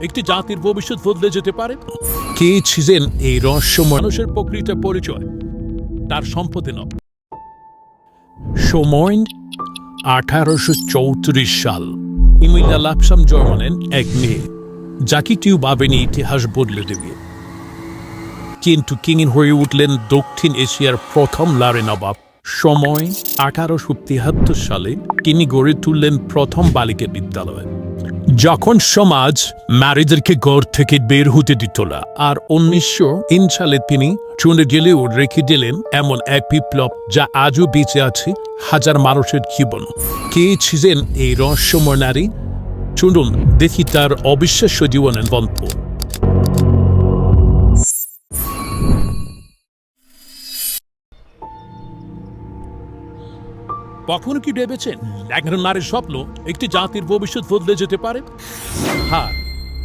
একটি জাতির ভবিষ্যৎ বদলে যেতে পারে। কে ছিলেন এই রহস্যময় মানুষের প্রকৃত পরিচয়, তার সম্পদে নয়। সময় 1834 সাল। ইমিলিয়া লাপসাম জন্মালেন এক মেয়ে, যাকে কেউ ভাবেনি ইতিহাস বদলে দেবে। কিন্তু কিং হয়ে উঠলেন দক্ষিণ এশিয়ার প্রথম লারে নবাব। সময় 1873 সালে তিনি গড়ে তুললেন প্রথম বালিকা বিদ্যালয়। যখন সমাজ নারীদেরকে ঘর থেকে বের হতে দিত না, আর 1903 সালে তিনি চলে গেলেও রেখে দিলেন এমন এক বিপ্লব যা আজও বেঁচে আছে হাজার মানুষের জীবন। কে ছিলেন এই রহস্যময় নারী? চলুন দেখি তার অবিশ্বাস্য জীবনের গল্প। কখনো কি ভেবেছেন একজন নারীর স্বপ্ন একটি জাতির ভবিষ্যৎ বদলে যেতে পারে? হ্যাঁ,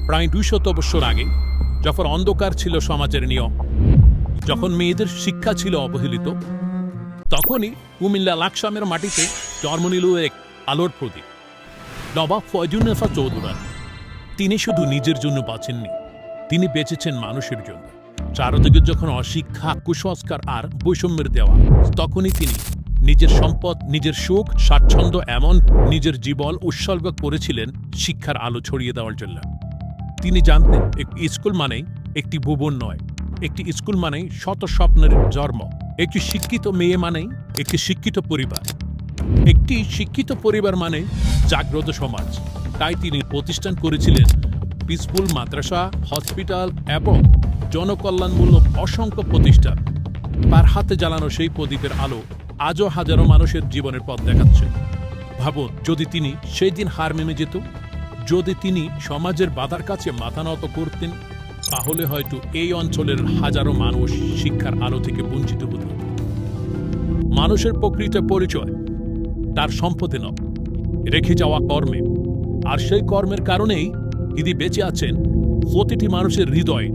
প্রায় 200 বছর আগে, যখন অন্ধকার ছিল সমাজের নিয়ম, যখন মেয়েদের শিক্ষা ছিল অবহেলিত, তখনই কুমিল্লা লাকসামের মাটিতে জন্ম নিল এক আলোর প্রদীপ, নবাব ফয়জুন্নেসা চৌধুরী। তিনি শুধু নিজের জন্য বাঁচেননি, তিনি বেঁচেছেন মানুষের জন্য। চারদিকে যখন অশিক্ষা, কুসংস্কার আর বৈষম্যের দেওয়া, তখনই তিনি নিজের সম্পদ, নিজের সুখ, স্বাচ্ছন্দ্য, এমন নিজের জীবন উৎসর্গ করেছিলেন শিক্ষার আলো ছড়িয়ে দেওয়ার জন্য। তিনি জানতেন একটি স্কুল মানেই একটি ভুবন নয়, একটি স্কুল মানেই শত স্বপ্নের জন্ম, একটি শিক্ষিত মেয়ে মানেই একটি শিক্ষিত পরিবার, একটি শিক্ষিত পরিবার মানে জাগ্রত সমাজ। তাই তিনি প্রতিষ্ঠান করেছিলেন পিসফুল মাদ্রাসা, হসপিটাল এবং জনকল্যাণমূলক অসংখ্য প্রতিষ্ঠান। তার হাতে জ্বালানো সেই প্রদীপের আলো আজও হাজারো মানুষের জীবনের পথ দেখাচ্ছে। ভাবুন, যদি তিনি সেই দিন হার মেনে যেত, যদি তিনি সমাজের বাধার কাছে মাথা নত করতেন, তাহলে হয়তো এই অঞ্চলের হাজারো মানুষ শিক্ষার আলো থেকে বঞ্চিত হতো। মানুষের প্রকৃত পরিচয় তার সম্পদে নয়, রেখে যাওয়া কর্মে। আর সেই কর্মের কারণেই তিনি বেঁচে আছেন প্রতিটি মানুষের হৃদয়ে।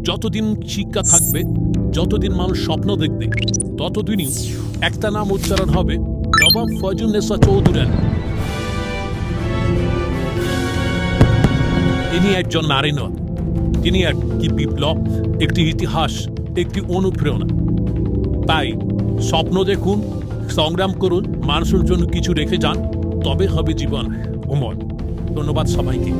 যতদিন শিক্ষা থাকবে, যতদিন মানুষ স্বপ্ন দেখবে, ততদিনই একটা নাম উচ্চারণ হবে, নবাব ফয়জুন্নেসা চৌধুরী। তিনি একজন নারী নন, তিনি একটি বিপ্লব, একটি ইতিহাস, একটি অনুপ্রেরণা। তাই স্বপ্ন দেখুন, সংগ্রাম করুন, মানুষের জন্য কিছু রেখে যান, তবে হবে জীবন অমর। ধন্যবাদ সবাইকে।